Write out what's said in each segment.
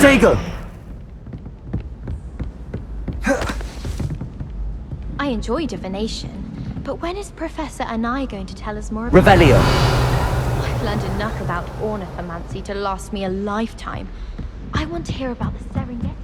这个。 I enjoy divination, but when is Professor Anai going to tell us more about Revelio. I've learned enough about ornithomancy to last me a lifetime. I want to hear about the Serengeti.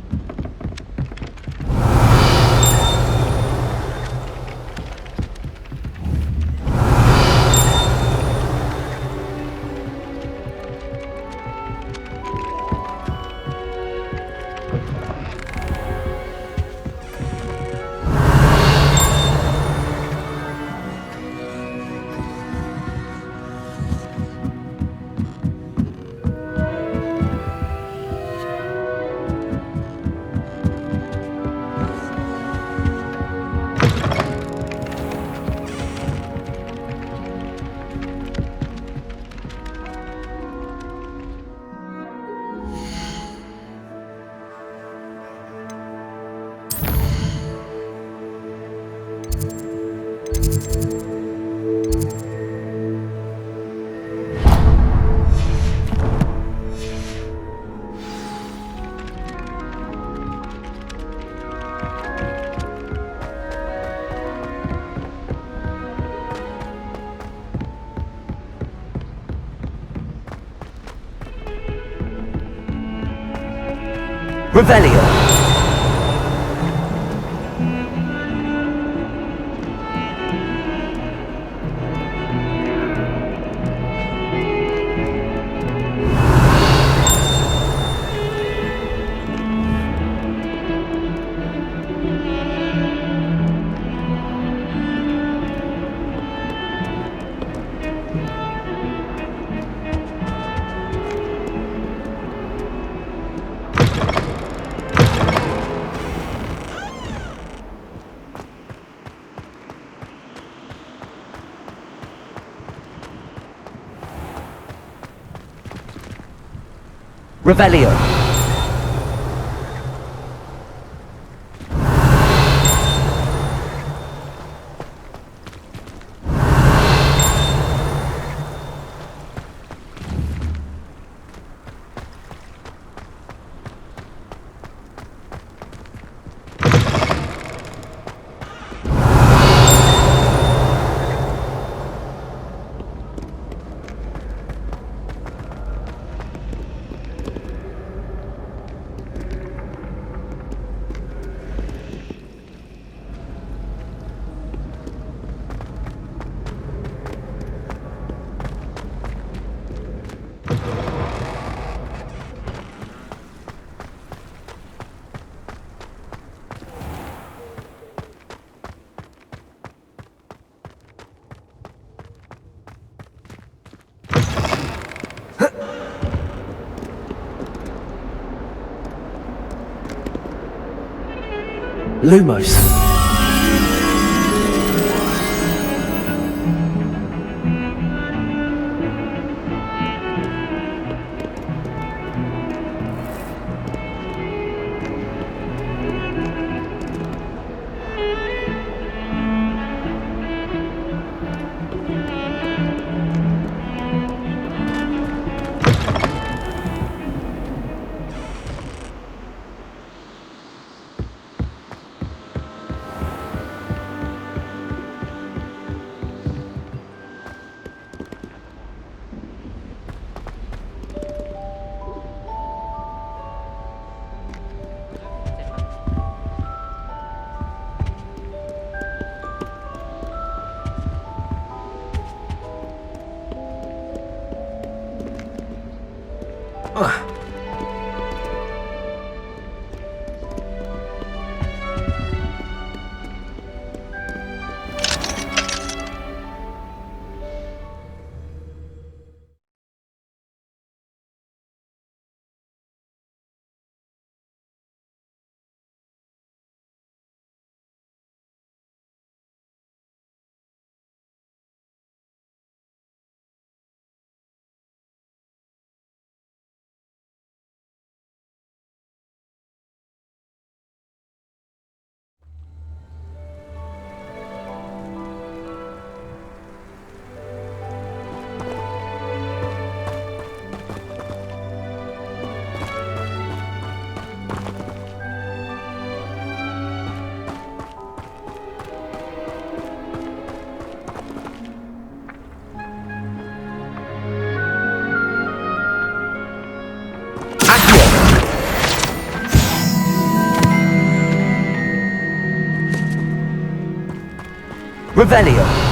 Revelio. Revelio. Lumos. Revelio.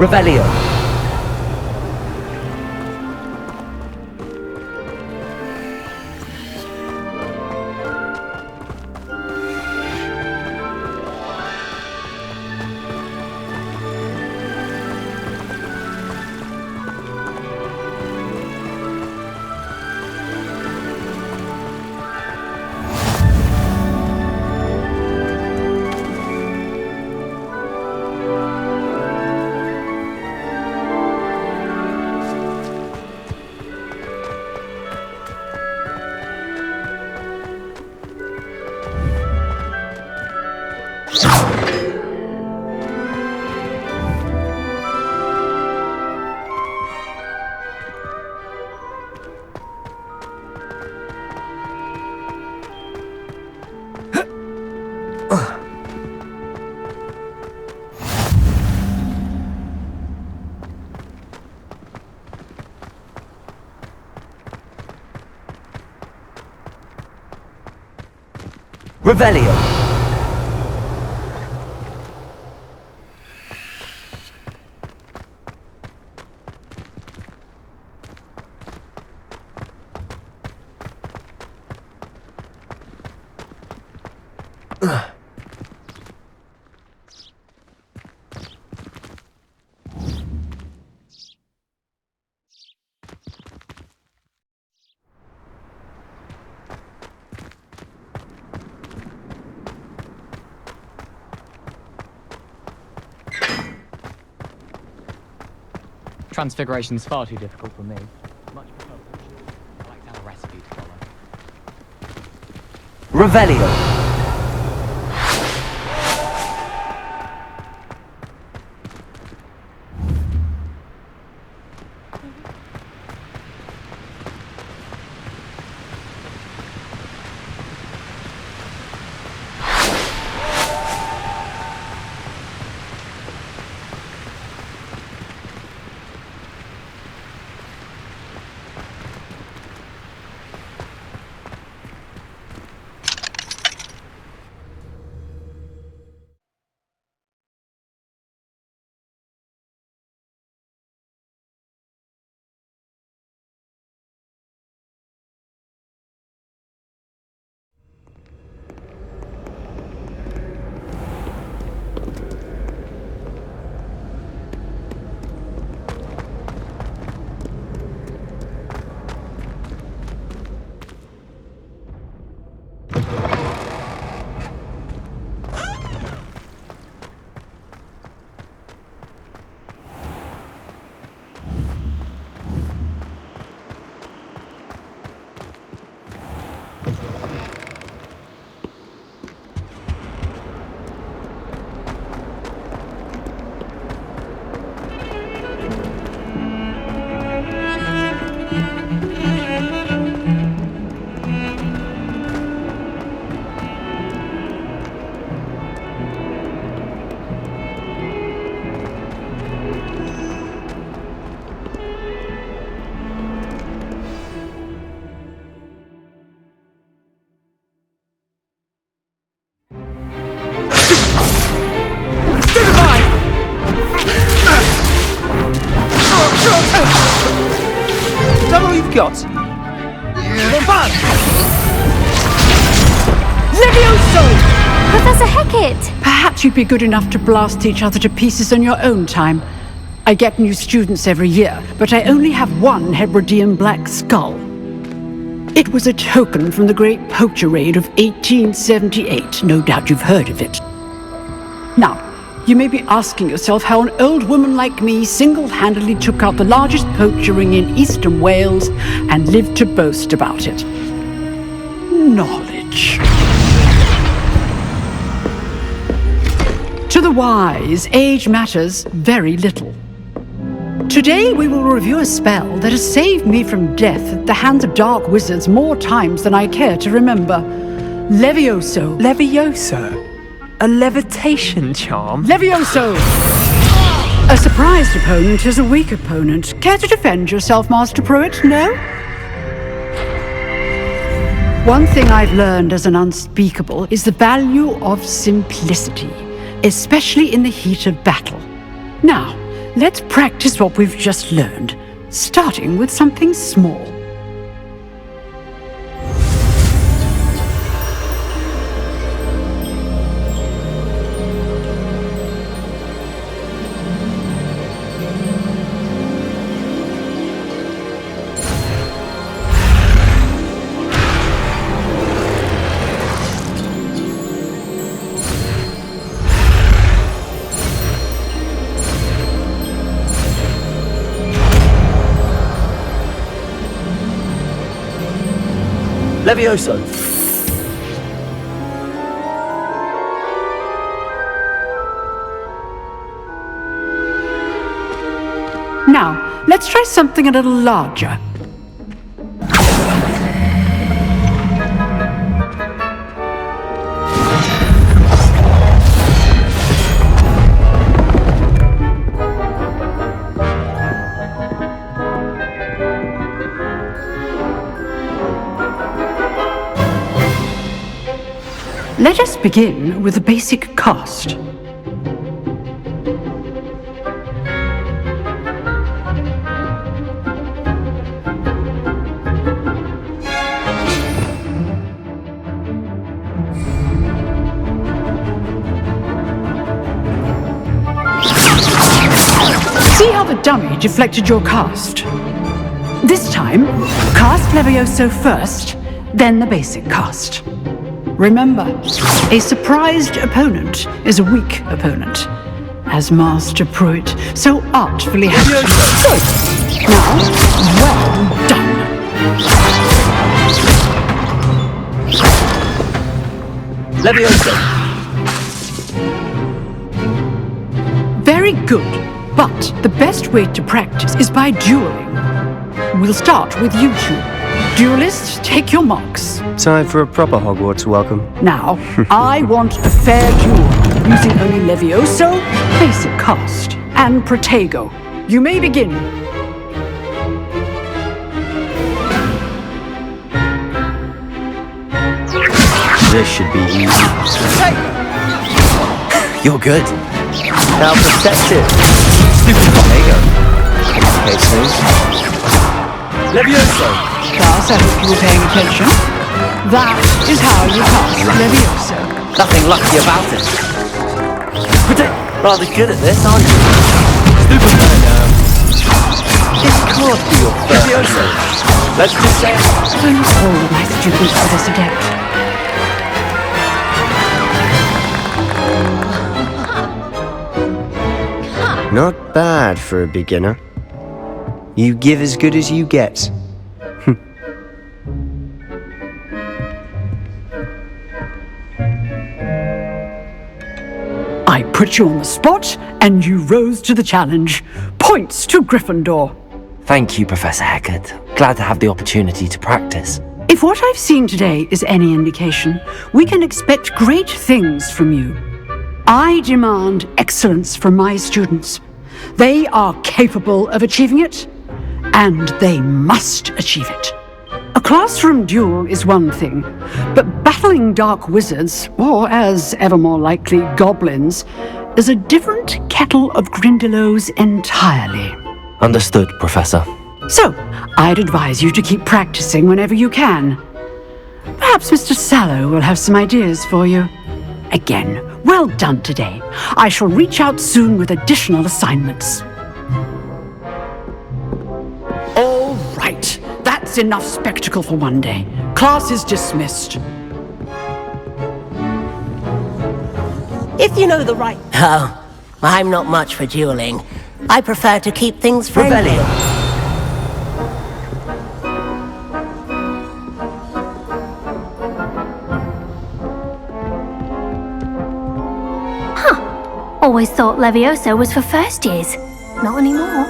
Revelio. Revelio. Transfiguration's far too difficult for me. Much prefer I like to have a recipe to follow. Revelio. Is that all you've got? Professor Hecat! Perhaps you'd be good enough to blast each other to pieces on your own time. I get new students every year, but I only have one Hebridean black skull. It was a token from the Great Poacher Raid of 1878. No doubt you've heard of it. Now, you may be asking yourself how an old woman like me single-handedly took out the largest poacher ring in eastern Wales and lived to boast about it. Knowledge. much. To the wise, age matters very little. Today we will review a spell that has saved me from death at the hands of dark wizards more times than I care to remember. Levioso. Levioso? A levitation charm? Levioso! A surprised opponent is a weak opponent. Care to defend yourself, Master Pruitt? No? One thing I've learned as an unspeakable is the value of simplicity, especially in the heat of battle. Now, let's practice what we've just learned, starting with something small. Levioso. Now, let's try something a little larger. Let us begin with the basic cast. See how the dummy deflected your cast? This time, cast Levioso first, then the basic cast. Remember, a surprised opponent is a weak opponent, as Master Pruitt so artfully has. Good. Now, well done. Levioso. Very good, but the best way to practice is by dueling. We'll start with you two. Duelists, take your marks. Time for a proper Hogwarts welcome. Now, I want a fair duel, using only Levioso, basic cast, and Protego. You may begin. This should be easy. Hey! You're good. How perceptive. Stupid Protego. Okay, please. Levioso. Class, I hope you were paying attention. That is how you cast Levioso. Nothing lucky about it. Rather good at this, aren't you? Stupid This can't be your first. Levioso. Let's just say it. Don't all my students for this adept. Not bad for a beginner. You give as good as you get. I put you on the spot, and you rose to the challenge. Points to Gryffindor. Thank you, Professor Hecat. Glad to have the opportunity to practice. If what I've seen today is any indication, we can expect great things from you. I demand excellence from my students. They are capable of achieving it, and they must achieve it. A classroom duel is one thing, but battling dark wizards, or as ever more likely, goblins, is a different kettle of Grindylows entirely. Understood, Professor. So, I'd advise you to keep practicing whenever you can. Perhaps Mr. Sallow will have some ideas for you. Again, well done today. I shall reach out soon with additional assignments. All right, that's enough spectacle for one day. Class is dismissed. If you know the right... Oh, I'm not much for dueling. I prefer to keep things friendly. Revelio. Always thought Leviosa was for first years. Not anymore.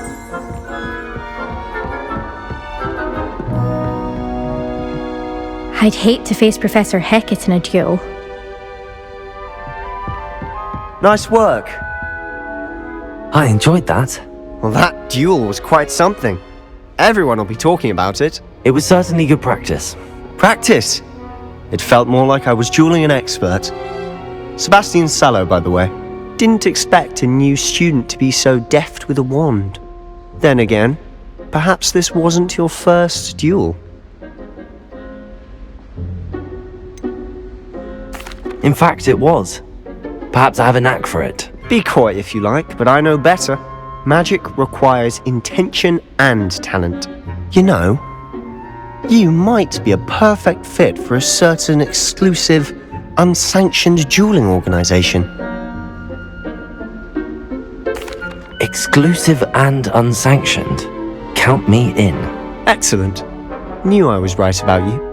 I'd hate to face Professor Hecat in a duel. Nice work. I enjoyed that. Well, that duel was quite something. Everyone will be talking about it. It was certainly good practice. Practice? It felt more like I was dueling an expert. Sebastian Sallow, by the way. Didn't expect a new student to be so deft with a wand. Then again, perhaps this wasn't your first duel. In fact, it was. Perhaps I have a knack for it. Be coy if you like, but I know better. Magic requires intention and talent. You know, you might be a perfect fit for a certain exclusive, unsanctioned dueling organization. Exclusive and unsanctioned. Count me in. Excellent. Knew I was right about you.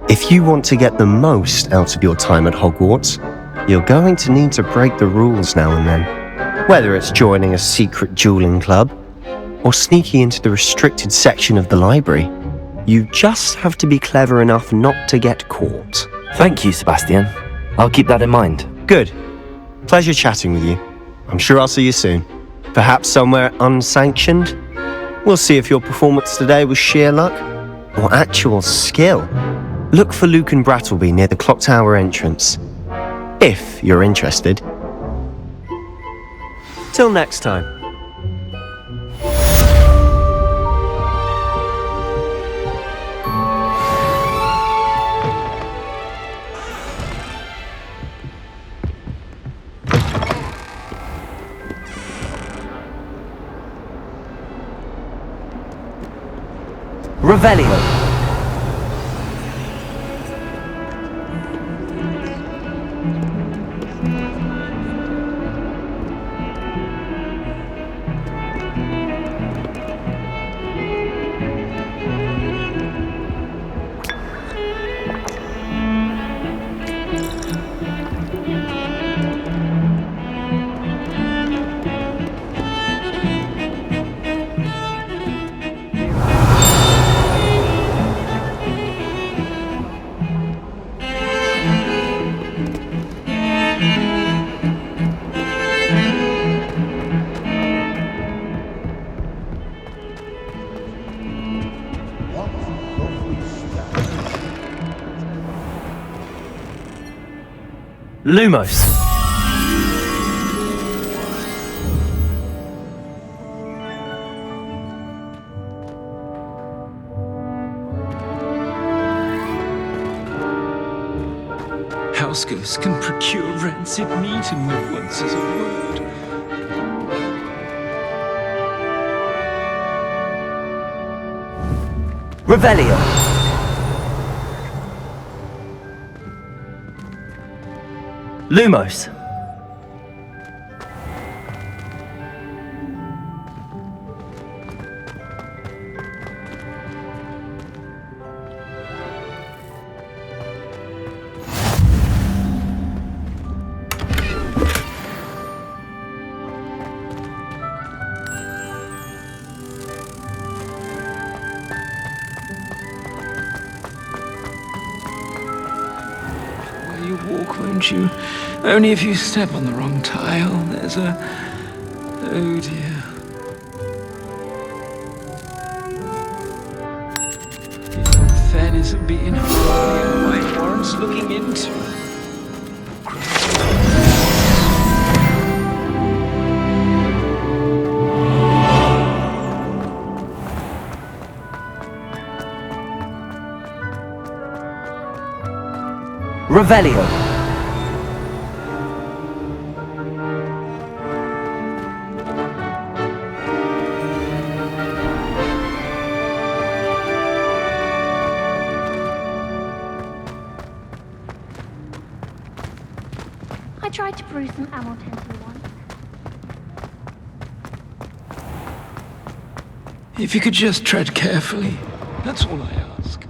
If you want to get the most out of your time at Hogwarts, you're going to need to break the rules now and then. Whether it's joining a secret dueling club, or sneaking into the restricted section of the library, you just have to be clever enough not to get caught. Thank you, Sebastian. I'll keep that in mind. Good. Pleasure chatting with you. I'm sure I'll see you soon. Perhaps somewhere unsanctioned? We'll see if your performance today was sheer luck, or actual skill. Look for Luke and Brattleby near the clock tower entrance. If you're interested. Till next time. Revelio. Lumos. House ghosts can procure rancid meat and live once as a word. Revelio. Lumos. Where you walk, won't you? Only if you step on the wrong tile, there's a... Oh dear. Your fairness of being my warrants looking into. Revelio. I tried to brew some ammo tensor once. If you could just tread carefully, that's all I ask.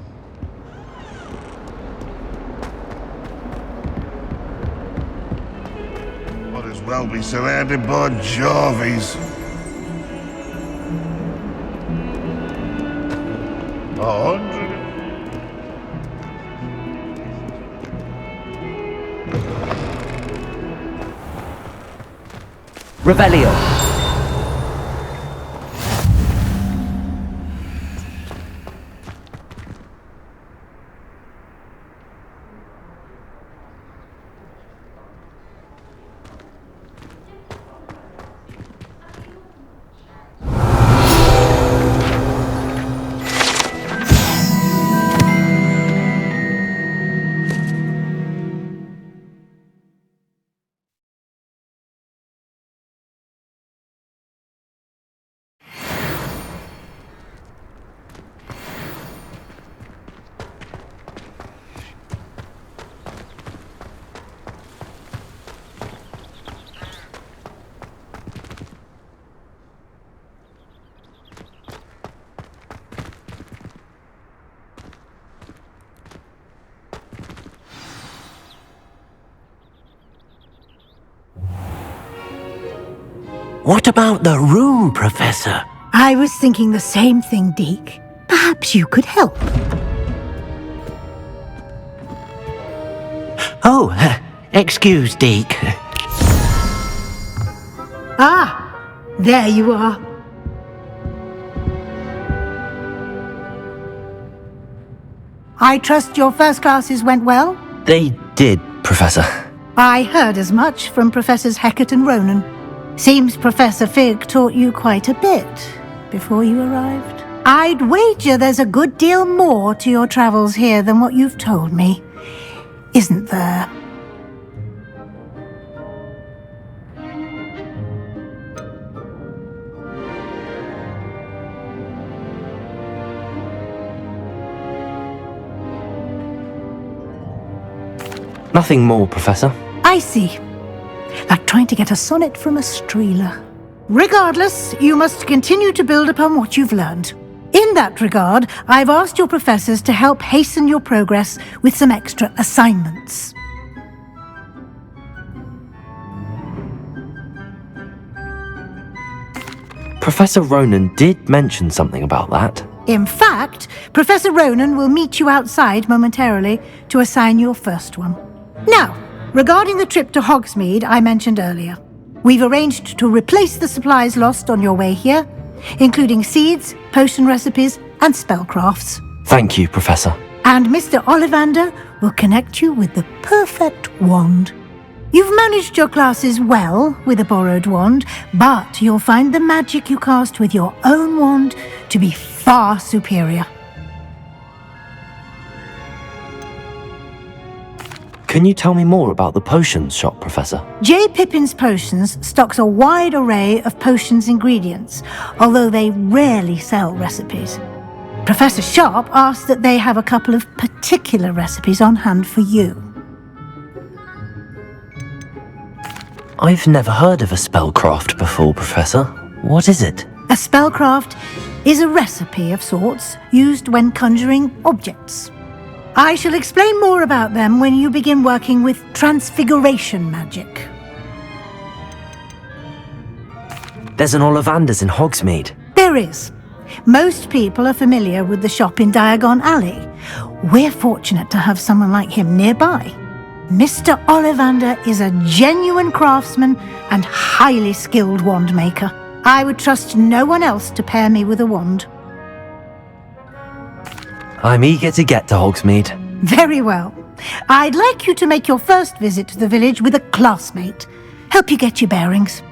What is well They'll be surrounded by Jarvies. 100. Revelio. What about the room, Professor? I was thinking the same thing, Deke. Perhaps you could help. Oh, excuse, Deke. Ah, there you are. I trust your first classes went well? They did, Professor. I heard as much from Professors Hecat and Ronan. Seems Professor Fig taught you quite a bit before you arrived. I'd wager there's a good deal more to your travels here than what you've told me, isn't there? Nothing more, Professor. I see. Like trying to get a sonnet from a streeler. Regardless, you must continue to build upon what you've learned. In that regard, I've asked your professors to help hasten your progress with some extra assignments. Professor Ronan did mention something about that. In fact, Professor Ronan will meet you outside momentarily to assign your first one. Now, regarding the trip to Hogsmeade I mentioned earlier, we've arranged to replace the supplies lost on your way here, including seeds, potion recipes, and spellcrafts. Thank you, Professor. And Mr. Ollivander will connect you with the perfect wand. You've managed your classes well with a borrowed wand, but you'll find the magic you cast with your own wand to be far superior. Can you tell me more about the potions shop, Professor? J. Pippin's Potions stocks a wide array of potions ingredients, although they rarely sell recipes. Professor Sharp asked that they have a couple of particular recipes on hand for you. I've never heard of a spellcraft before, Professor. What is it? A spellcraft is a recipe of sorts used when conjuring objects. I shall explain more about them when you begin working with transfiguration magic. There's an Ollivander's in Hogsmeade. There is. Most people are familiar with the shop in Diagon Alley. We're fortunate to have someone like him nearby. Mr. Ollivander is a genuine craftsman and highly skilled wand maker. I would trust no one else to pair me with a wand. I'm eager to get to Hogsmeade. Very well. I'd like you to make your first visit to the village with a classmate. Help you get your bearings.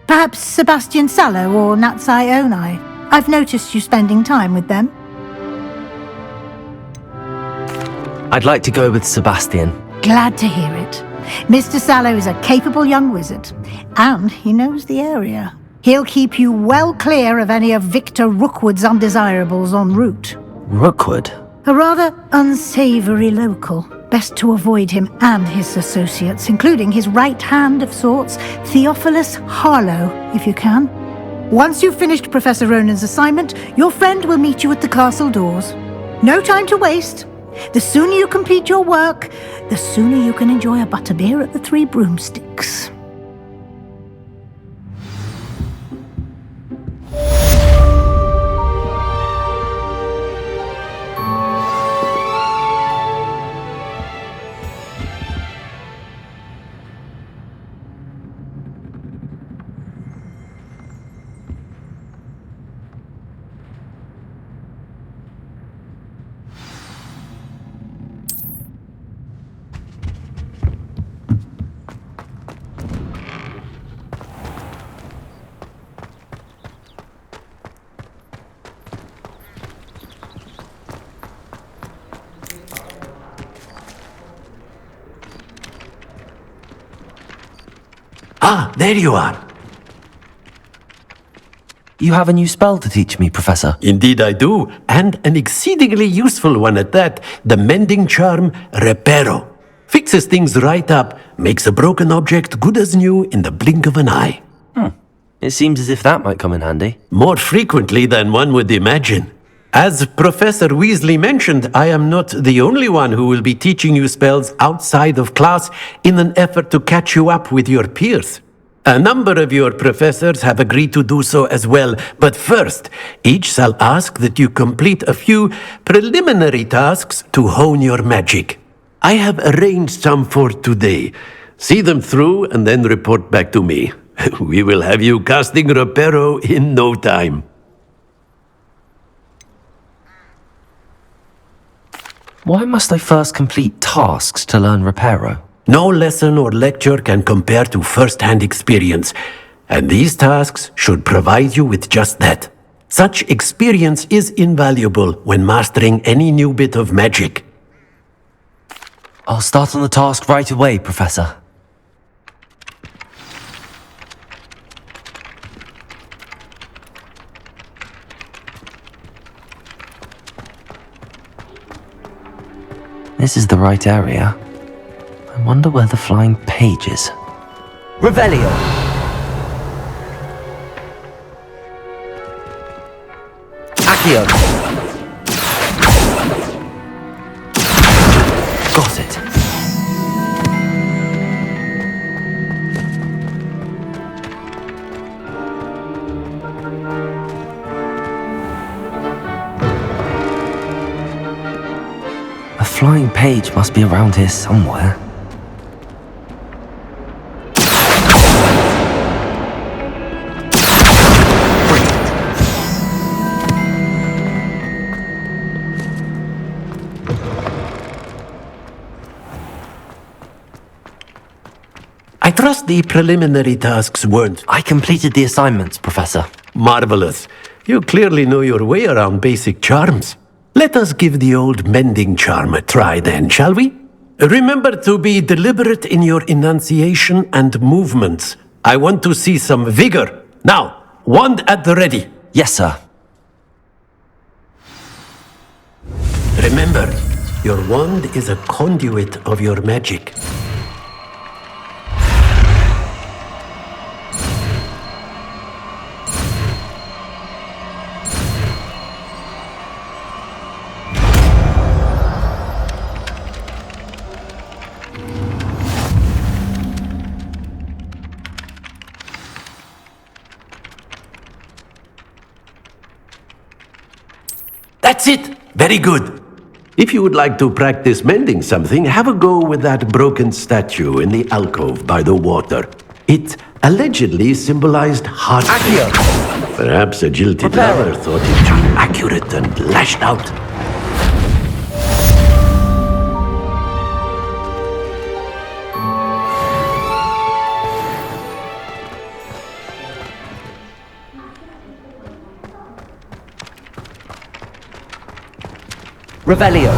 Perhaps Sebastian Sallow or Natsai Onai. I've noticed you spending time with them. I'd like to go with Sebastian. Glad to hear it. Mr. Sallow is a capable young wizard, and he knows the area. He'll keep you well clear of any of Victor Rookwood's undesirables en route. Rookwood? A rather unsavoury local. Best to avoid him and his associates, including his right hand of sorts, Theophilus Harlow, if you can. Once you've finished Professor Ronan's assignment, your friend will meet you at the castle doors. No time to waste. The sooner you complete your work, the sooner you can enjoy a butterbeer at the Three Broomsticks. Ah, there you are. You have a new spell to teach me, Professor. Indeed I do, and an exceedingly useful one at that. The mending charm, Reparo. Fixes things right up, makes a broken object good as new in the blink of an eye. It seems as if that might come in handy. More frequently than one would imagine. As Professor Weasley mentioned, I am not the only one who will be teaching you spells outside of class in an effort to catch you up with your peers. A number of your professors have agreed to do so as well, but first, each shall ask that you complete a few preliminary tasks to hone your magic. I have arranged some for today. See them through and then report back to me. We will have you casting Reparo in no time. Why must I first complete tasks to learn Reparo? No lesson or lecture can compare to first-hand experience, and these tasks should provide you with just that. Such experience is invaluable when mastering any new bit of magic. I'll start on the task right away, Professor. This is the right area. I wonder where the flying page is. Revelio! Accio! Got it. A flying page must be around here somewhere. I trust the preliminary tasks weren't... I completed the assignments, Professor. Marvelous. You clearly know your way around basic charms. Let us give the old mending charm a try then, shall we? Remember to be deliberate in your enunciation and movements. I want to see some vigor. Now, wand at the ready. Yes, sir. Remember, your wand is a conduit of your magic. That's it! Very good! If you would like to practice mending something, have a go with that broken statue in the alcove by the water. It allegedly symbolized heartbreak. Perhaps a jilted lover thought it too accurate and lashed out. Revelio.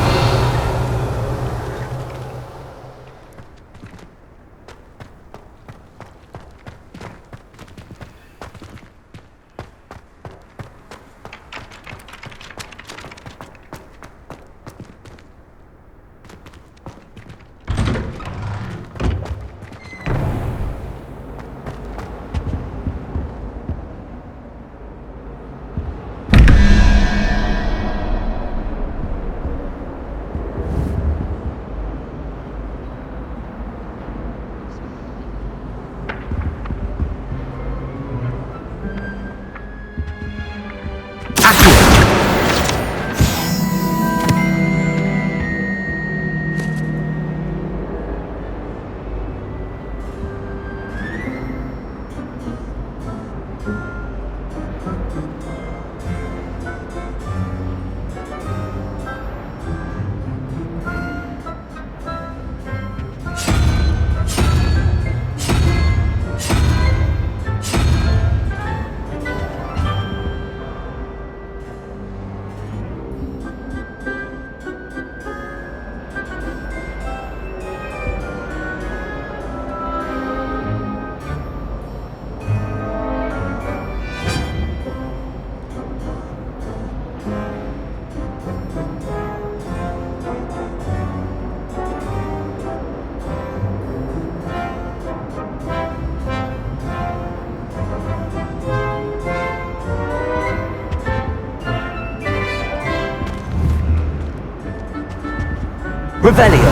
Revelio.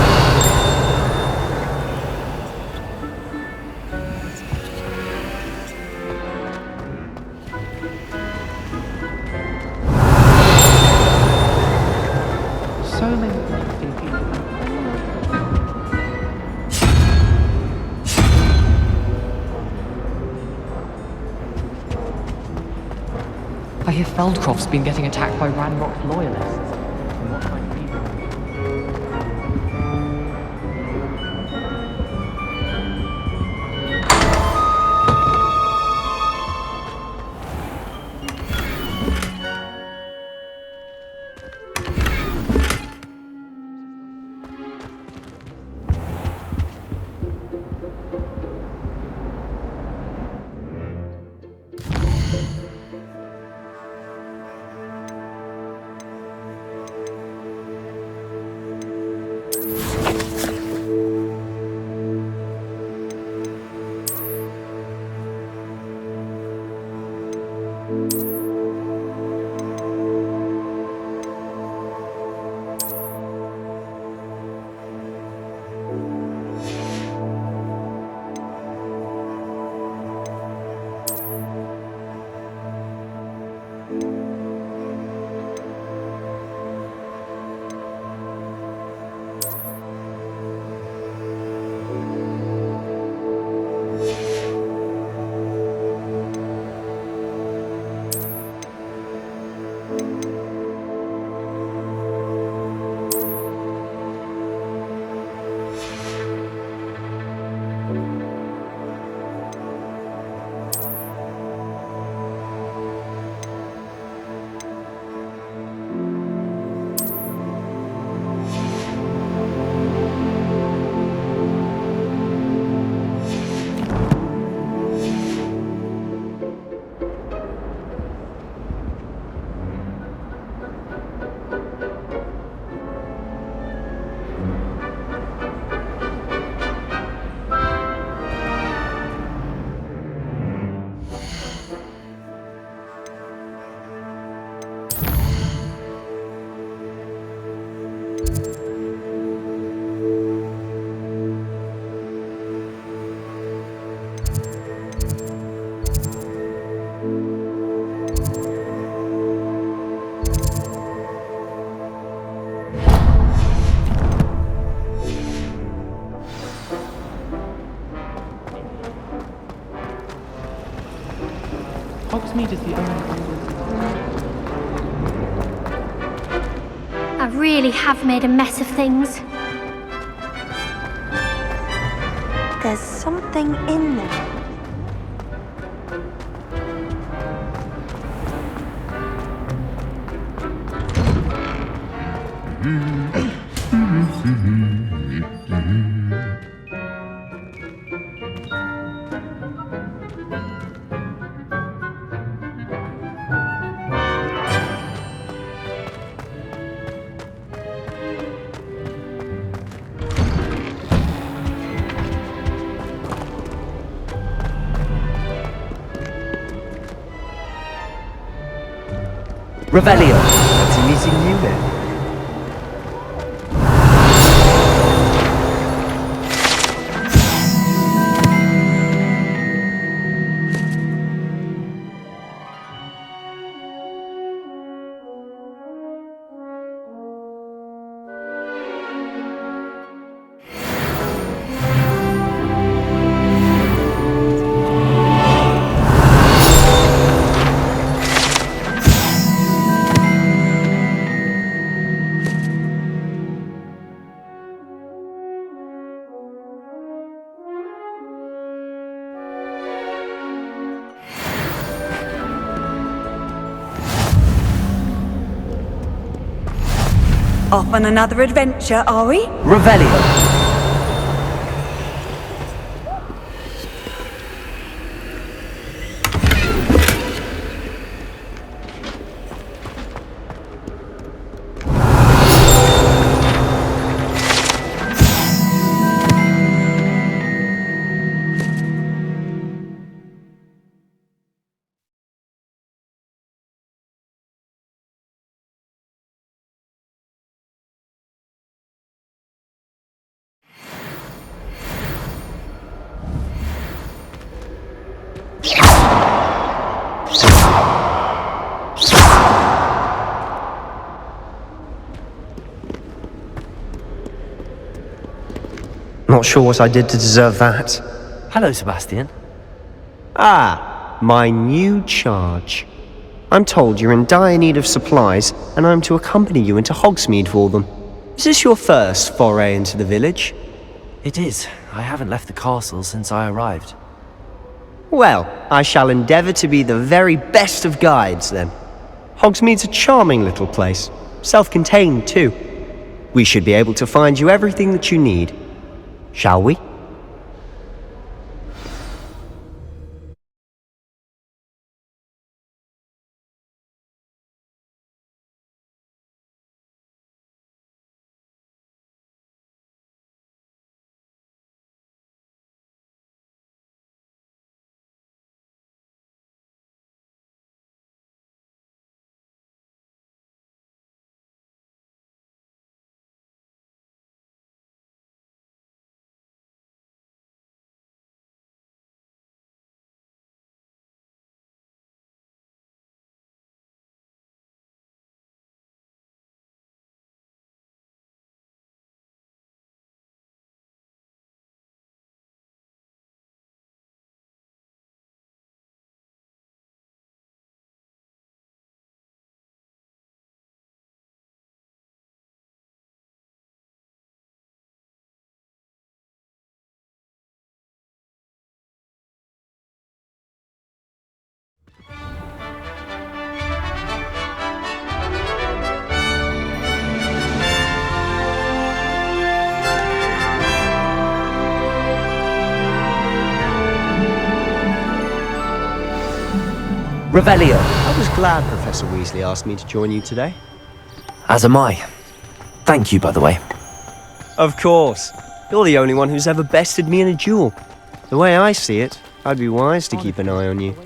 So many interesting people. I hear Feldcroft's been getting attacked by Ranrock's loyalists. And what kind of people? Hogsmeade is the only... I really have made a mess of things. There's something in there. Revelio. Fancy meeting you then. Off on another adventure, are we? Revelio. not sure what I did to deserve that. Hello, Sebastian. Ah, my new charge. I'm told you're in dire need of supplies, and I'm to accompany you into Hogsmeade for them. Is this your first foray into the village? It is. I haven't left the castle since I arrived. Well, I shall endeavour to be the very best of guides, then. Hogsmeade's a charming little place, self-contained too. We should be able to find you everything that you need. Shall we? Revelio. I was glad Professor Weasley asked me to join you today. As am I. Thank you, by the way. Of course. You're the only one who's ever bested me in a duel. The way I see it, I'd be wise to keep an eye on you.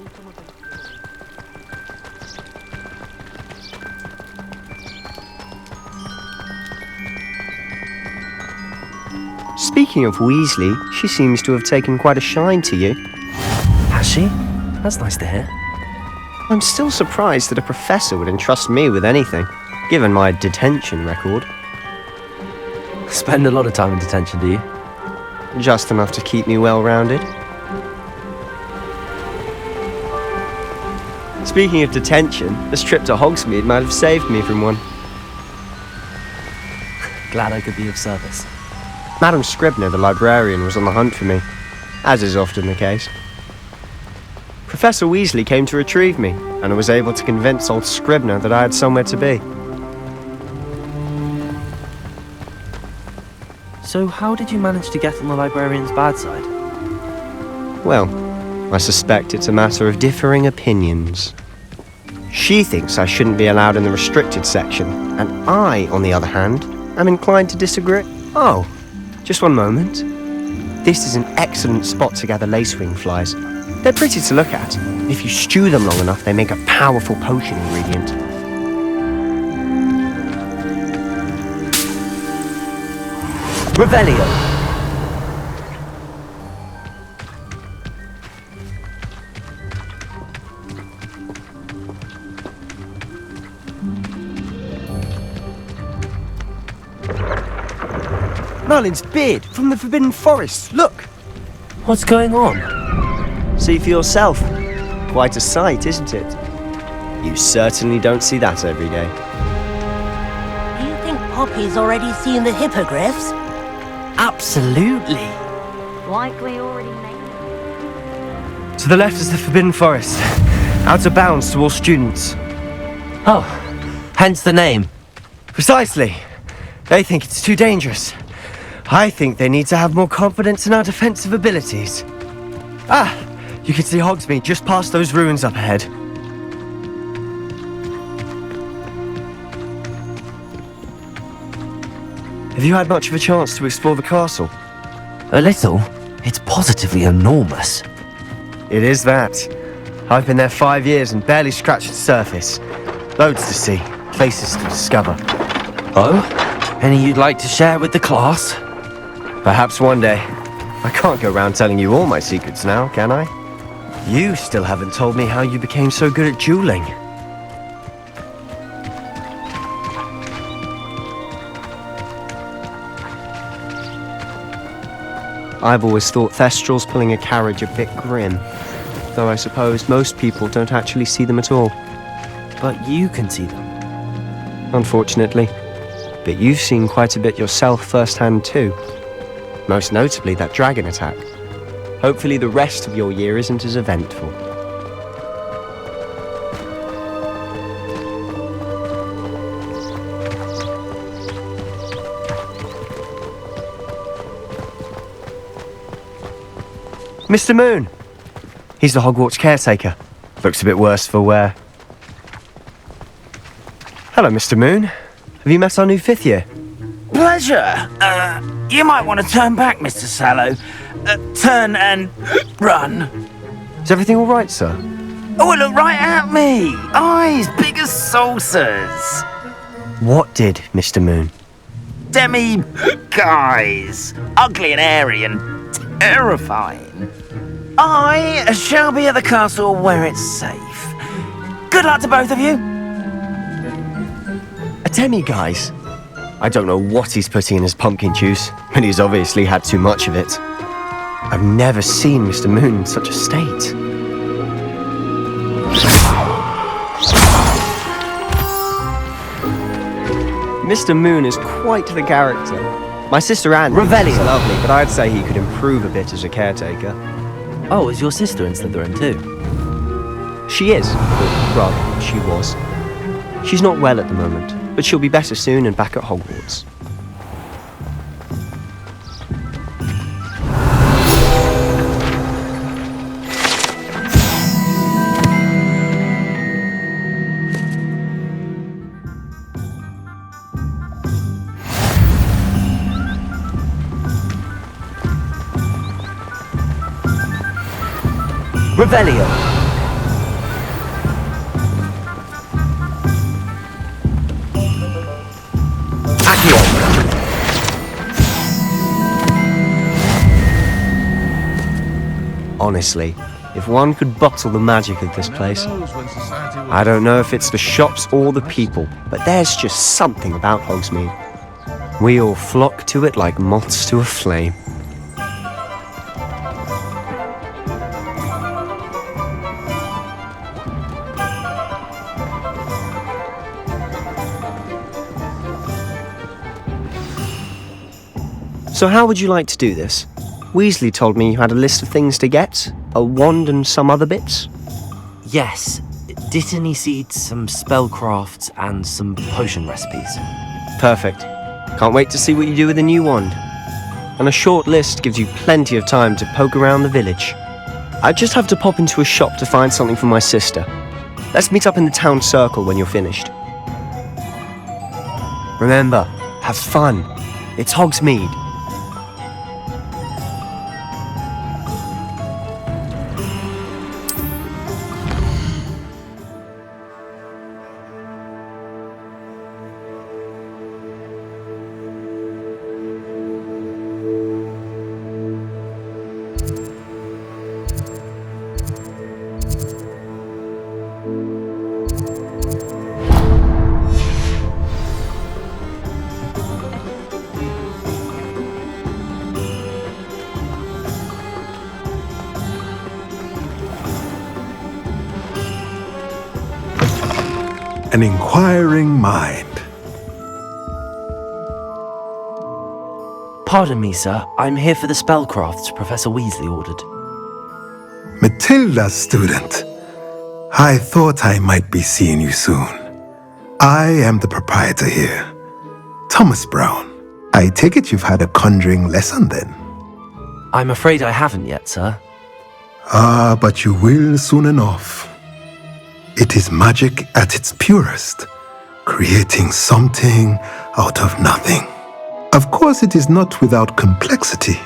Speaking of Weasley, she seems to have taken quite a shine to you. Has she? That's nice to hear. I'm still surprised that a professor would entrust me with anything, given my detention record. Spend a lot of time in detention, do you? Just enough to keep me well-rounded. Speaking of detention, this trip to Hogsmeade might have saved me from one. Glad I could be of service. Madam Scribner, the librarian, was on the hunt for me, as is often the case. Professor Weasley came to retrieve me, and I was able to convince old Scribner that I had somewhere to be. So how did you manage to get on the librarian's bad side? Well, I suspect it's a matter of differing opinions. She thinks I shouldn't be allowed in the restricted section, and I, on the other hand, am inclined to disagree. Oh, just one moment. This is an excellent spot to gather lacewing flies. They're pretty to look at. If you stew them long enough, they make a powerful potion ingredient. Revelio! Merlin's beard from the Forbidden Forest, look! What's going on? See for yourself. Quite a sight, isn't it? You certainly don't see that every day. Do you think Poppy's already seen the hippogriffs? Absolutely. Like we already made. To the left is the Forbidden Forest. Out of bounds to all students. Oh, hence the name. Precisely. They think it's too dangerous. I think they need to have more confidence in our defensive abilities. Ah, you can see Hogsmeade just past those ruins up ahead. Have you had much of a chance to explore the castle? A little. It's positively enormous. It is that. I've been there 5 years and barely scratched the surface. Loads to see, places to discover. Oh? Any you'd like to share with the class? Perhaps one day. I can't go around telling you all my secrets now, can I? You still haven't told me how you became so good at dueling. I've always thought Thestrals pulling a carriage a bit grim, though I suppose most people don't actually see them at all. But you can see them. Unfortunately. But you've seen quite a bit yourself firsthand too. Most notably that dragon attack. Hopefully the rest of your year isn't as eventful. Mr. Moon! He's the Hogwarts caretaker. Looks a bit worse for wear. Hello, Mr. Moon. Have you met our new 5th year? Pleasure. You might want to turn back, Mr. Sallow. Turn and run. Is everything all right, sir? Oh, look right at me. Eyes big as saucers. What did, Mr. Moon? Guys. Ugly and airy and terrifying. I shall be at the castle where it's safe. Good luck to both of you. A demi-guise? I don't know what he's putting in his pumpkin juice, but he's obviously had too much of it. I've never seen Mr. Moon in such a state. Mr. Moon is quite the character. My sister Anne is lovely, but I'd say he could improve a bit as a caretaker. Oh, is your sister in Slytherin too? She is, or rather, she was. She's not well at the moment, but she'll be better soon and back at Hogwarts. Revelio! Honestly, if one could bottle the magic of this place, I don't know if it's the shops or the people, but there's just something about Hogsmeade. We all flock to it like moths to a flame. So how would you like to do this? Weasley told me you had a list of things to get, a wand and some other bits. Yes, Dittany seeds, some spellcrafts, and some potion recipes. Perfect. Can't wait to see what you do with the new wand. And a short list gives you plenty of time to poke around the village. I just have to pop into a shop to find something for my sister. Let's meet up in the town circle when you're finished. Remember, have fun. It's Hogsmeade. An inquiring mind. Pardon me, sir. I'm here for the spellcrafts Professor Weasley ordered. Matilda, student. I thought I might be seeing you soon. I am the proprietor here, Thomas Brown. I take it you've had a conjuring lesson then? I'm afraid I haven't yet, sir. Ah, but you will soon enough. It is magic at its purest, creating something out of nothing. Of course, it is not without complexity,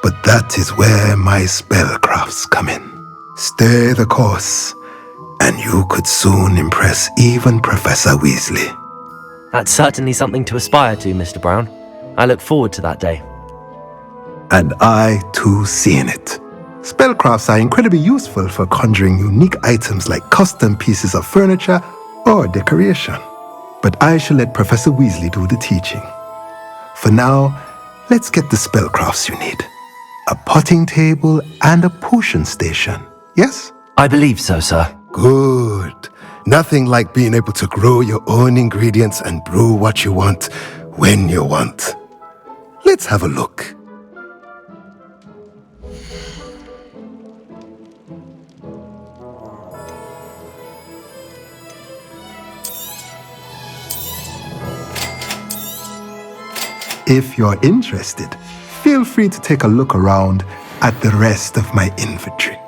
but that is where my spellcrafts come in. Stay the course, and you could soon impress even Professor Weasley. That's certainly something to aspire to, Mr. Brown. I look forward to that day. And I, too, seeing it. Spellcrafts are incredibly useful for conjuring unique items like custom pieces of furniture or decoration. But I shall let Professor Weasley do the teaching. For now, let's get the spellcrafts you need. a potting table, and a potion station. Yes? I believe so, sir. Good. Nothing like being able to grow your own ingredients and brew what you want when you want. Let's have a look. If you're interested, feel free to take a look around at the rest of my inventory.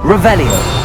Revelio.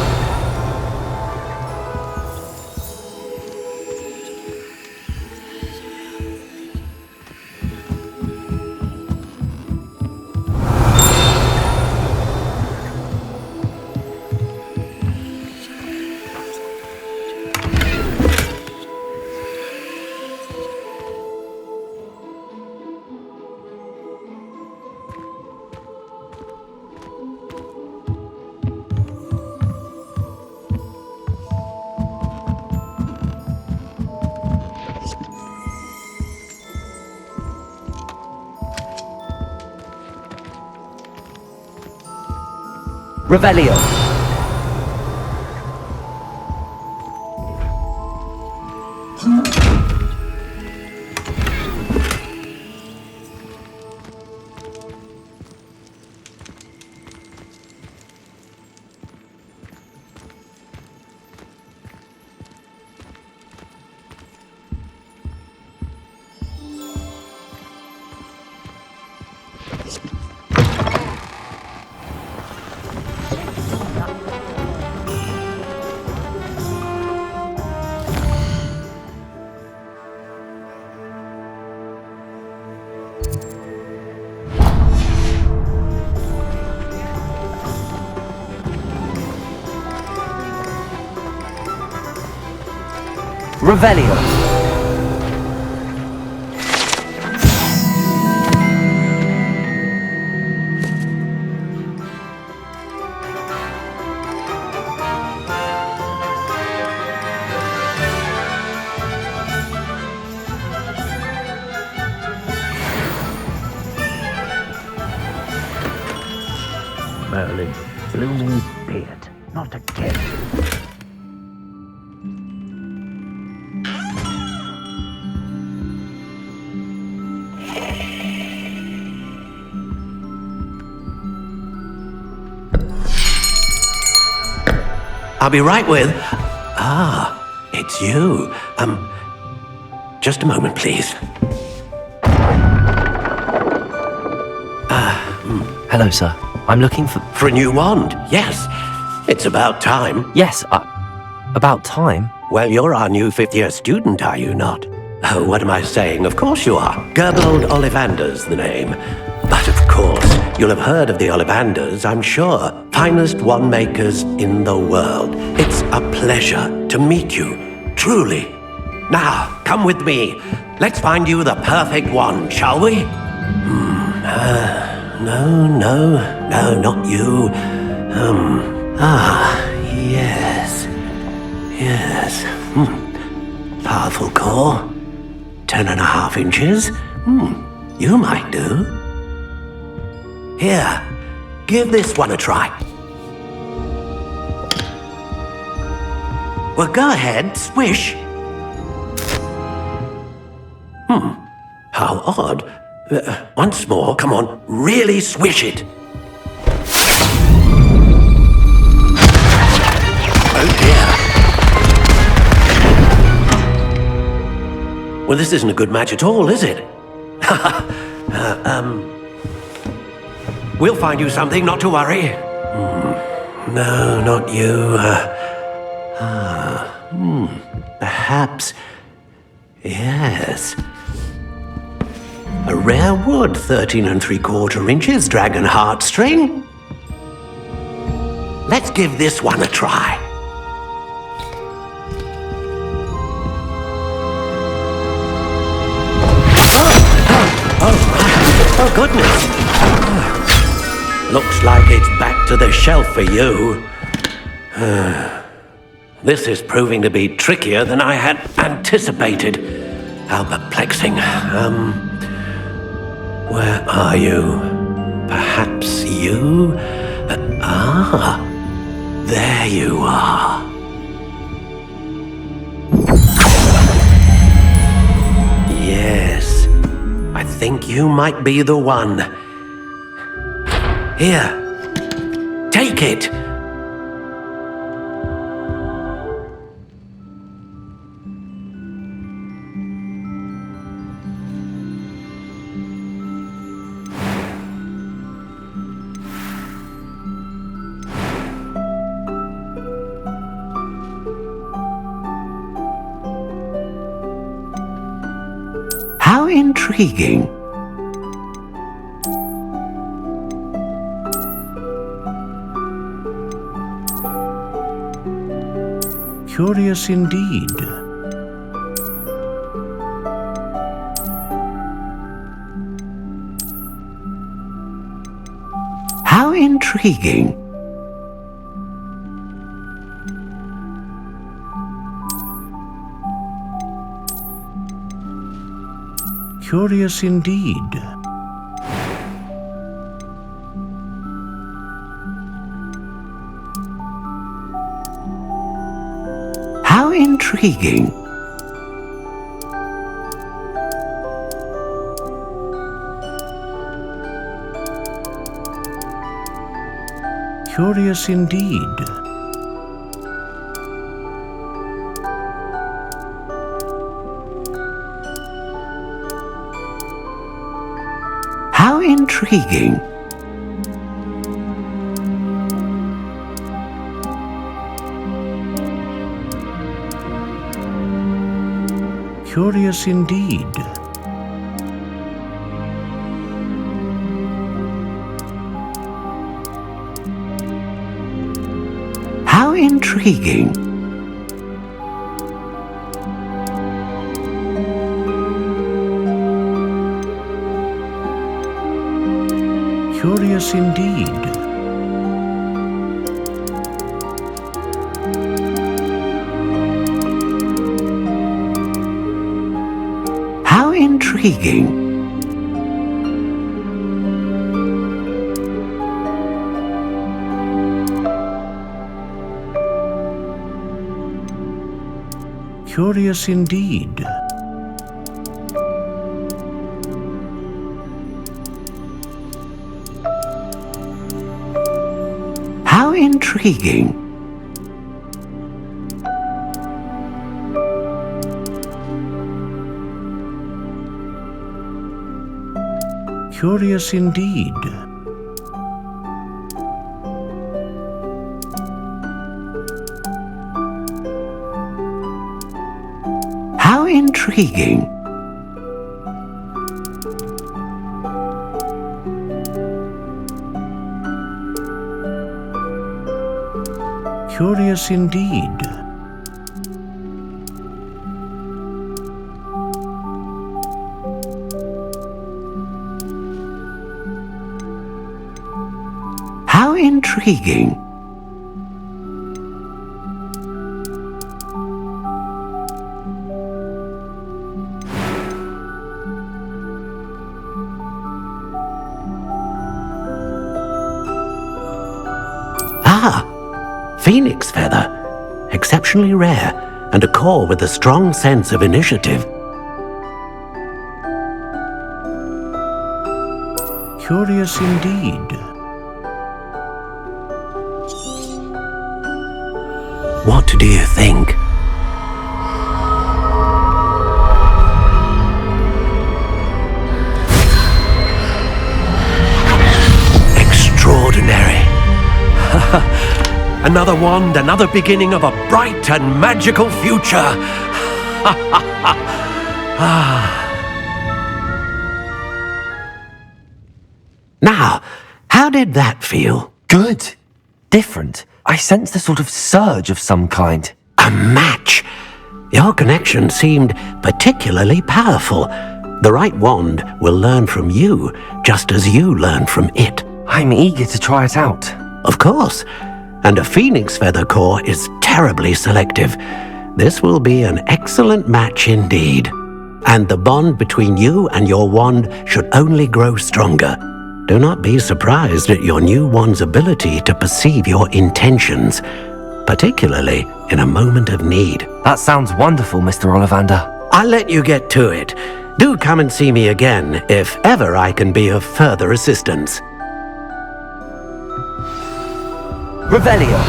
Revelio. Revelio. Merlin, blooming beard, not again. I'll be right with... Ah, it's you. Just a moment, please. Hello, sir. I'm looking for... For a new wand, yes. It's about time. Yes, about time? Well, you're our new fifth-year student, are you not? Oh, what am I saying? Of course you are. Gerbold Ollivander's the name. But of course, you'll have heard of the Ollivanders, I'm sure. Finest wand makers in the world. It's a pleasure to meet you, truly. Now, come with me. Let's find you the perfect wand, shall we? No, not you. Yes. Powerful core. 10.5 inches. You might do. Here, give this one a try. Well, go ahead, swish. How odd. Once more, come on, really swish it. Oh dear. Well, this isn't a good match at all, is it? We'll find you something, not to worry. No, not you. Perhaps... Yes. A rare wood, 13 3/4 inches, dragon heartstring. Let's give this one a try. Oh goodness. Looks like it's back to the shelf for you. This is proving to be trickier than I had anticipated. How perplexing. Where are you? Perhaps you? There you are. Yes, I think you might be the one. Here, take it. How intriguing. Curious indeed. How intriguing. Curious indeed. How intriguing. Curious indeed. How intriguing. Curious indeed. How intriguing. Curious indeed. How intriguing. Curious indeed. How intriguing. Curious indeed. How intriguing. Curious indeed. How intriguing. Phoenix feather. Exceptionally rare, and a core with a strong sense of initiative. Curious indeed. What do you think? Extraordinary. Another wand, another beginning of a bright and magical future. Now, how did that feel? Good. Different. I sensed a sort of surge of some kind. A match. Your connection seemed particularly powerful. The right wand will learn from you, just as you learn from it. I'm eager to try it out. Of course. And a phoenix feather core is terribly selective. This will be an excellent match indeed. And the bond between you and your wand should only grow stronger. Do not be surprised at your new wand's ability to perceive your intentions, particularly in a moment of need. That sounds wonderful, Mr. Ollivander. I'll let you get to it. Do come and see me again if ever I can be of further assistance. Revelio.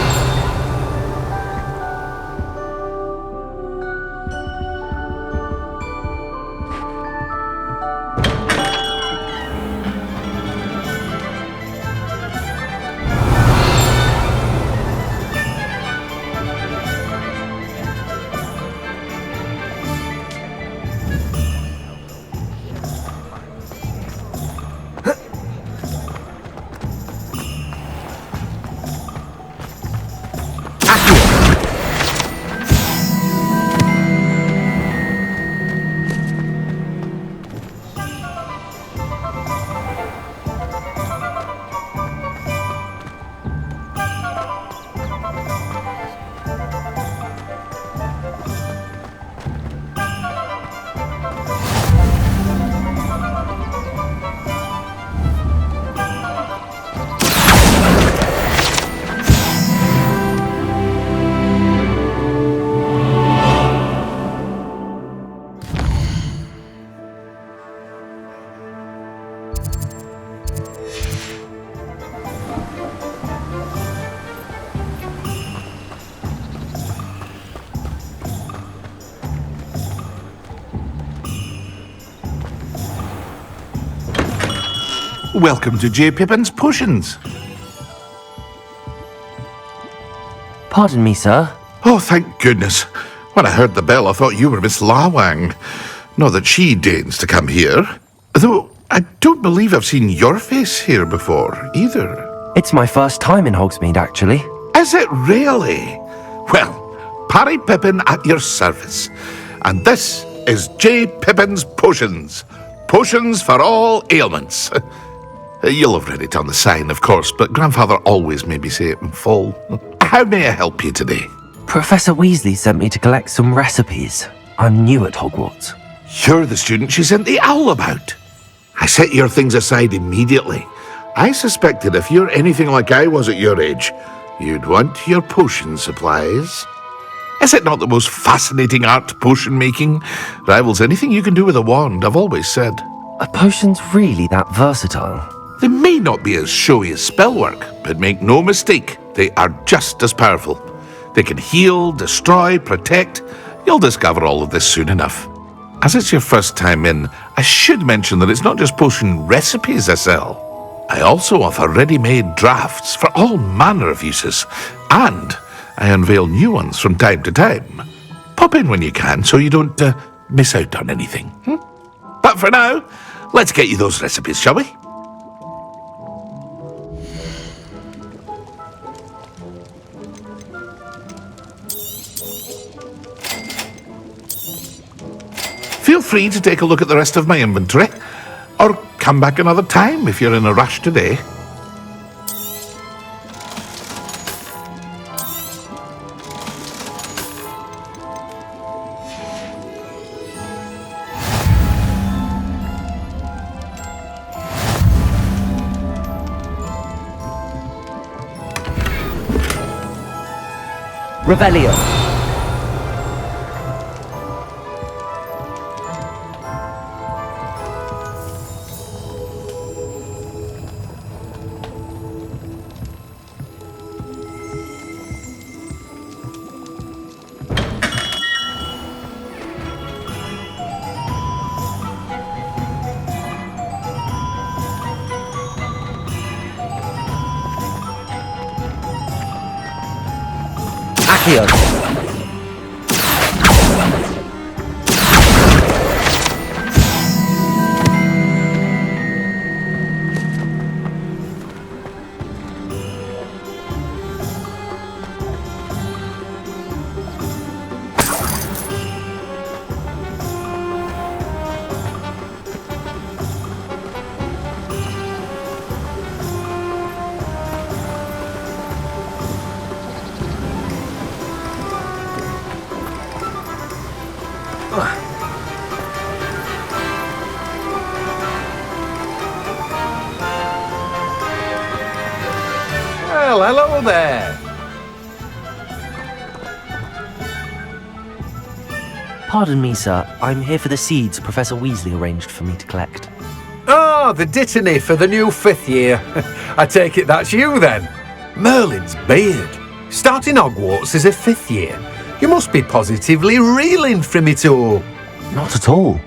Welcome to J. Pippin's Potions. Pardon me, sir. Oh, thank goodness. When I heard the bell, I thought you were Miss Lawang. Not that she deigns to come here. Though, I don't believe I've seen your face here before, either. It's my first time in Hogsmeade, actually. Is it really? Well, Parry Pippin at your service. And this is J. Pippin's Potions. Potions for all ailments. You'll have read it on the sign, of course, but Grandfather always made me say it in full. How may I help you today? Professor Weasley sent me to collect some recipes. I'm new at Hogwarts. You're the student she sent the owl about. I set your things aside immediately. I suspected if you're anything like I was at your age, you'd want your potion supplies. Is it not the most fascinating art, potion making? Rivals anything you can do with a wand, I've always said. Are potions really that versatile? They may not be as showy as spellwork, but make no mistake, they are just as powerful. They can heal, destroy, protect. You'll discover all of this soon enough. As it's your first time in, I should mention that it's not just potion recipes I sell. I also offer ready-made drafts for all manner of uses, and I unveil new ones from time to time. Pop in when you can so you don't miss out on anything. But for now, let's get you those recipes, shall we? Feel free to take a look at the rest of my inventory, or come back another time if you're in a rush today. Revelio. Accio. Well, hello there. Pardon me, sir. I'm here for the seeds Professor Weasley arranged for me to collect. Ah, the dittany for the new 5th year. I take it that's you then. Merlin's beard. Starting Hogwarts as a 5th year. You must be positively reeling from it all. Not at all.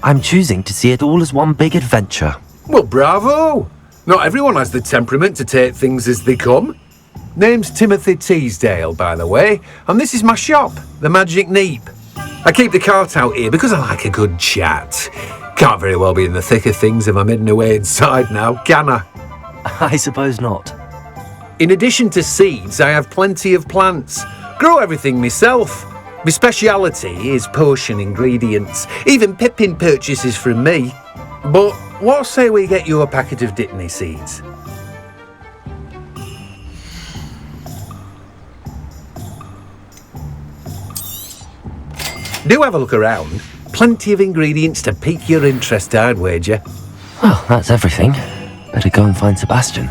I'm choosing to see it all as one big adventure. Well, bravo. Not everyone has the temperament to take things as they come. Name's Timothy Teasdale, by the way, and this is my shop, the Magic Neep. I keep the cart out here because I like a good chat. Can't very well be in the thick of things if I'm hidden away inside now, can I? I suppose not. In addition to seeds, I have plenty of plants. Grow everything myself. My speciality is potion ingredients. Even Pippin purchases from me. But what say we get you a packet of Dittany seeds? Do have a look around. Plenty of ingredients to pique your interest, I'd wager. Well, that's everything. Better go and find Sebastian.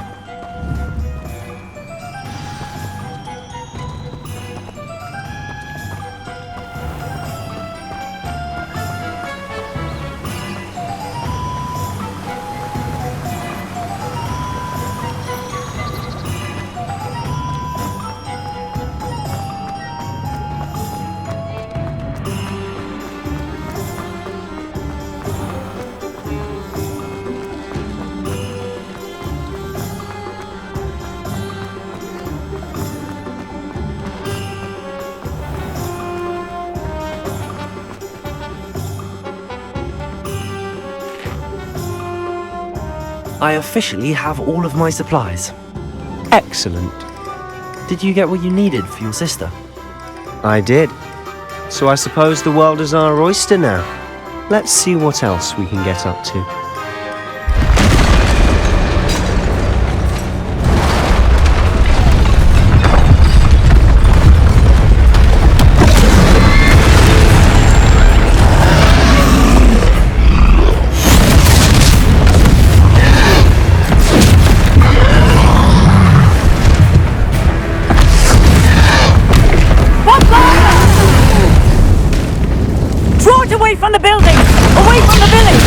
I officially have all of my supplies. Excellent. Did you get what you needed for your sister? I did. So I suppose the world is our oyster now. Let's see what else we can get up to. From the building! Away from the village!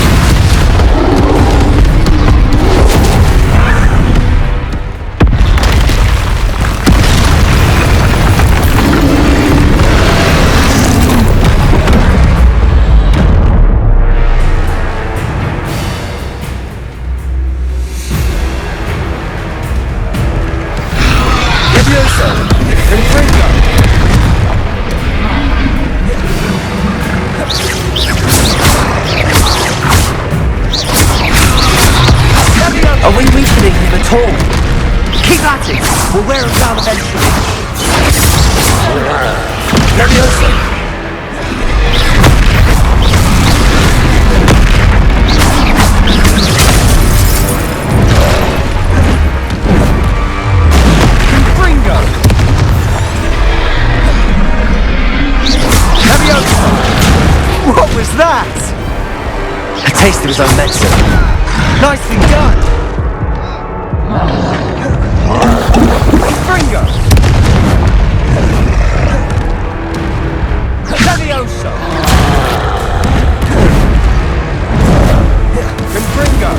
Are we weakening him at all? Keep at it! We'll wear him down eventually. Leviosa! Confringo! Leviosa! What was that? A taste of his own medicine. Nicely done! Confringo! Leviosa! Confringo!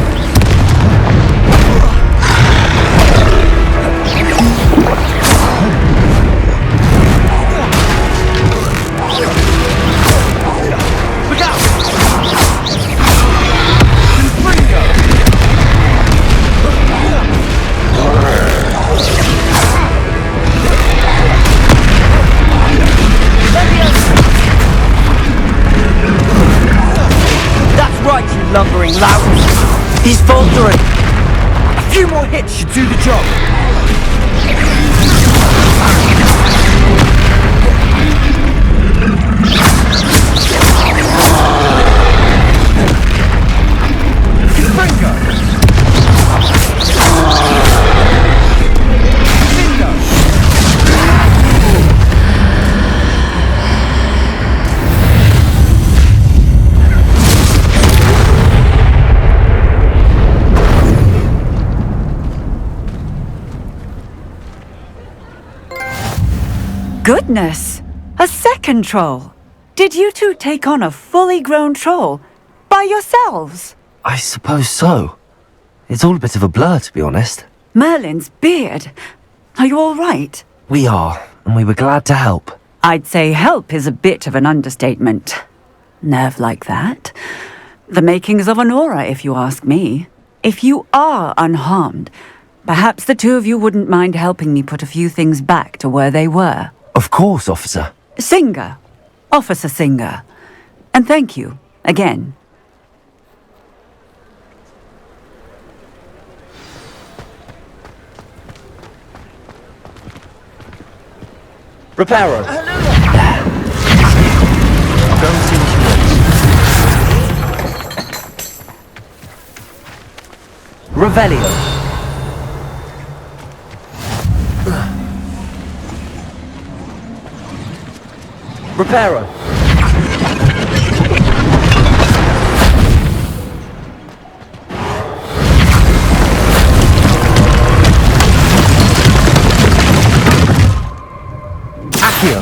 Look out! Confringo! That's right, you lumbering lout! He's faltering! A few more hits should do the job! Goodness! A second troll! Did you two take on a fully grown troll? By yourselves? I suppose so. It's all a bit of a blur, to be honest. Merlin's beard. Are you all right? We are, and we were glad to help. I'd say help is a bit of an understatement. Nerve like that. The makings of an aura, if you ask me. If you are unharmed, perhaps the two of you wouldn't mind helping me put a few things back to where they were. Of course, officer. Singer. Officer Singer. And thank you, again. Reparo. I'll go and see what she wants. Revelio. Reparo. Accio.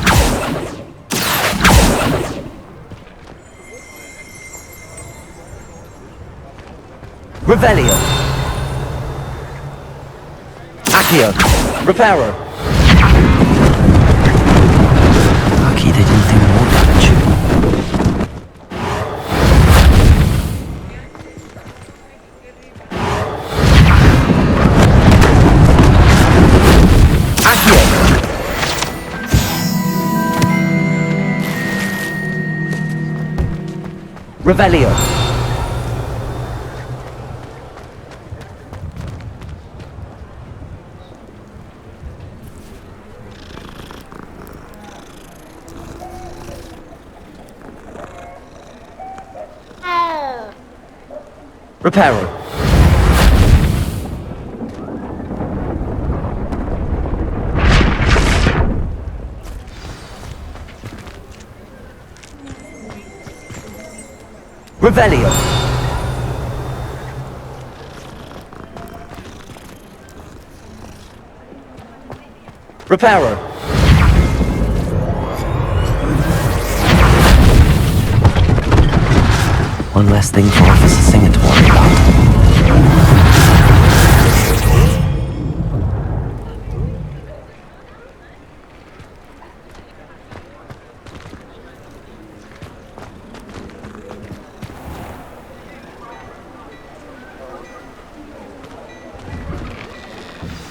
Revelio. Accio. Reparo. Lucky they didn't do more damage. Accio. Revelio. Reparo. Revelio. Reparo. One less thing for Officer Singer to worry about.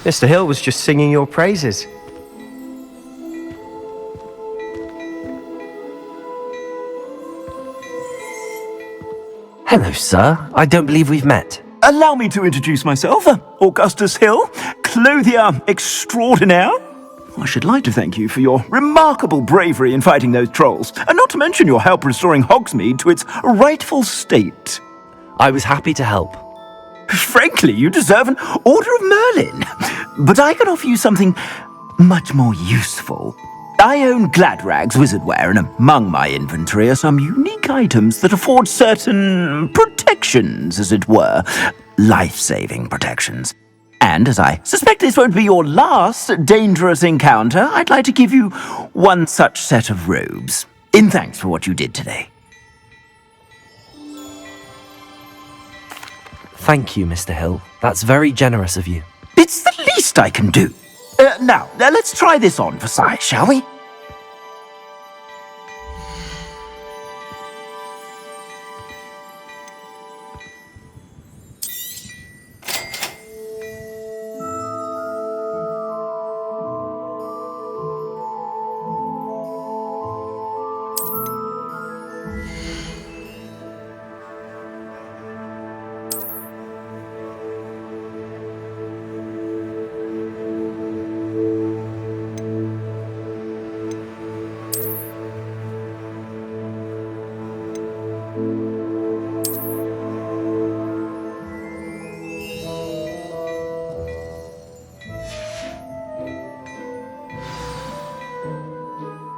Mr. Hill was just singing your praises. Hello, sir. I don't believe we've met. Allow me to introduce myself, Augustus Hill, clothier extraordinaire. I should like to thank you for your remarkable bravery in fighting those trolls, and not to mention your help restoring Hogsmeade to its rightful state. I was happy to help. Frankly, you deserve an Order of Merlin. But I can offer you something much more useful. I own Gladrag's wizardware, and among my inventory are some unique items that afford certain protections, as it were. Life-saving protections. And as I suspect this won't be your last dangerous encounter, I'd like to give you one such set of robes, in thanks for what you did today. Thank you, Mr. Hill. That's very generous of you. It's the least I can do. Now, let's try this on for size, shall we?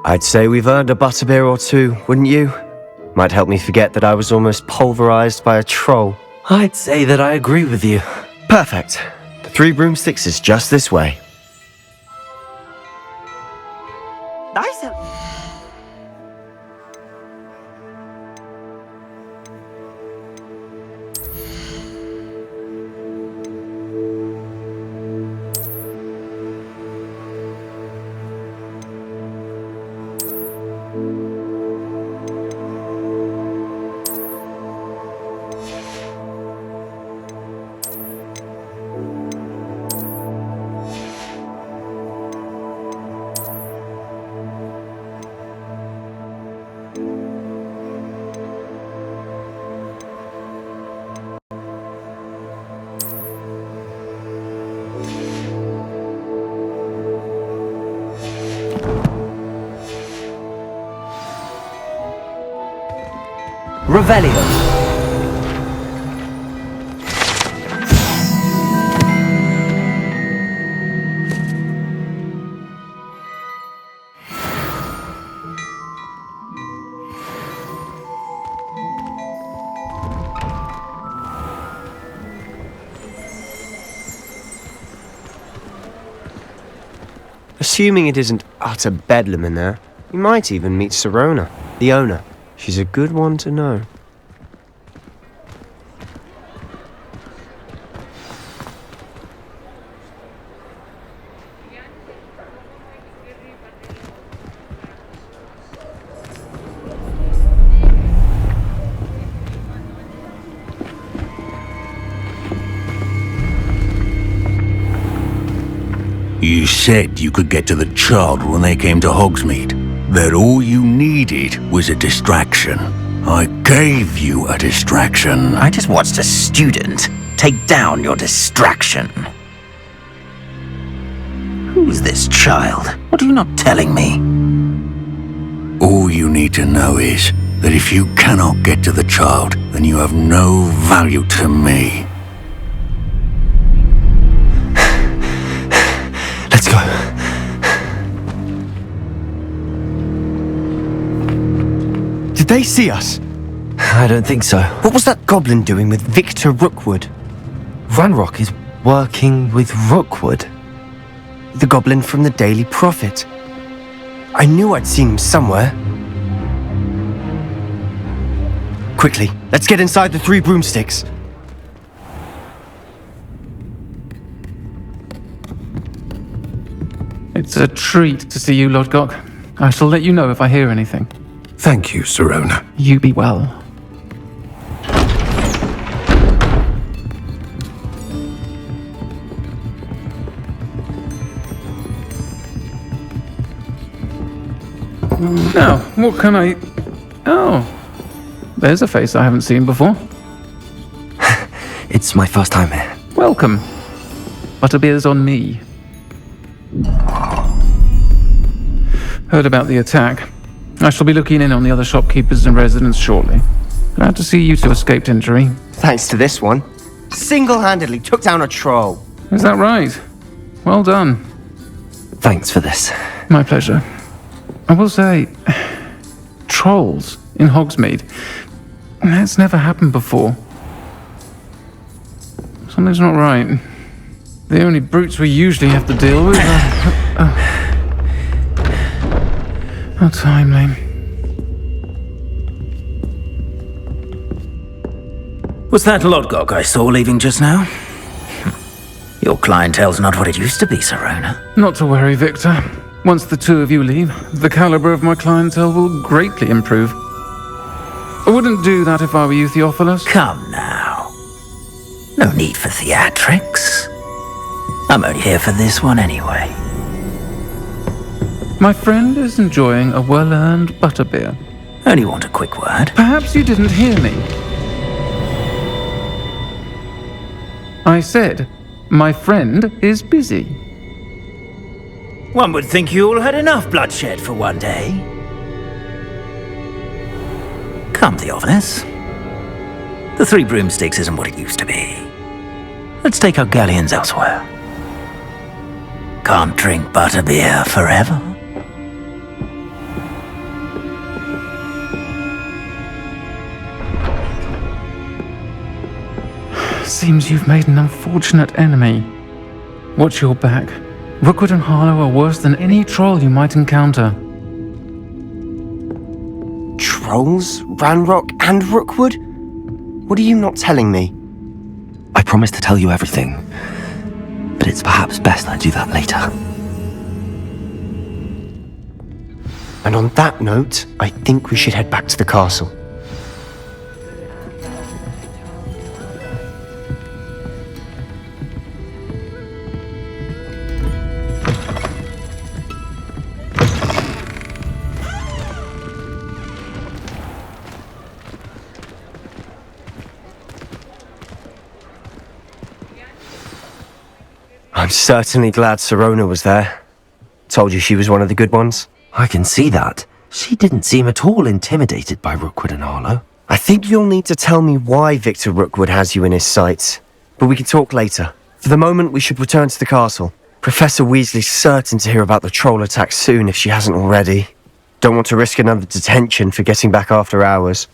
I'd say we've earned a butterbeer or two, wouldn't you? Might help me forget that I was almost pulverized by a troll. I'd say that I agree with you. Perfect. The 3 broomsticks is just this way. Revelio. Assuming it isn't utter bedlam in there, you might even meet Sirona, the owner. She's a good one to know. You said you could get to the child when they came to Hogsmeade. That all you needed was a distraction. I gave you a distraction. I just watched a student take down your distraction. Who's this child? What are you not telling me? All you need to know is that if you cannot get to the child, then you have no value to me. Let's go. Did they see us? I don't think so. What was that goblin doing with Victor Rookwood? Ranrock is working with Rookwood. The goblin from the Daily Prophet. I knew I'd seen him somewhere. Quickly, let's get inside the 3 broomsticks. It's a treat to see you, Lodgok. I shall let you know if I hear anything. Thank you, Sirona. You be well. Now, what can I... Oh, there's a face I haven't seen before. It's my first time here. Welcome. Butterbeer's on me. Heard about the attack. I shall be looking in on the other shopkeepers and residents shortly. Glad to see you two escaped injury. Thanks to this one. Single-handedly took down a troll. Is that right? Well done. Thanks for this. My pleasure. I will say, trolls in Hogsmeade. That's never happened before. Something's not right. The only brutes we usually have to deal with are... How timely. Was that Lodgok I saw leaving just now? Your clientele's not what it used to be, Sirona. Not to worry, Victor. Once the 2 of you leave, the caliber of my clientele will greatly improve. I wouldn't do that if I were you, Theophilus. Come now. No need for theatrics. I'm only here for this one anyway. My friend is enjoying a well-earned butterbeer. Only want a quick word. Perhaps you didn't hear me. I said, my friend is busy. One would think you all had enough bloodshed for one day. Come, Theophilus. The 3 broomsticks isn't what it used to be. Let's take our galleons elsewhere. Can't drink butterbeer forever. Seems you've made an unfortunate enemy. Watch your back. Rookwood and Harlow are worse than any troll you might encounter. Trolls? Ranrock and Rookwood? What are you not telling me? I promise to tell you everything, but it's perhaps best I do that later. And on that note, I think we should head back to the castle. I'm certainly glad Sirona was there. Told you she was one of the good ones. I can see that. She didn't seem at all intimidated by Rookwood and Harlow. I think you'll need to tell me why Victor Rookwood has you in his sights, but we can talk later. For the moment, we should return to the castle. Professor Weasley's certain to hear about the troll attack soon if she hasn't already. Don't want to risk another detention for getting back after hours.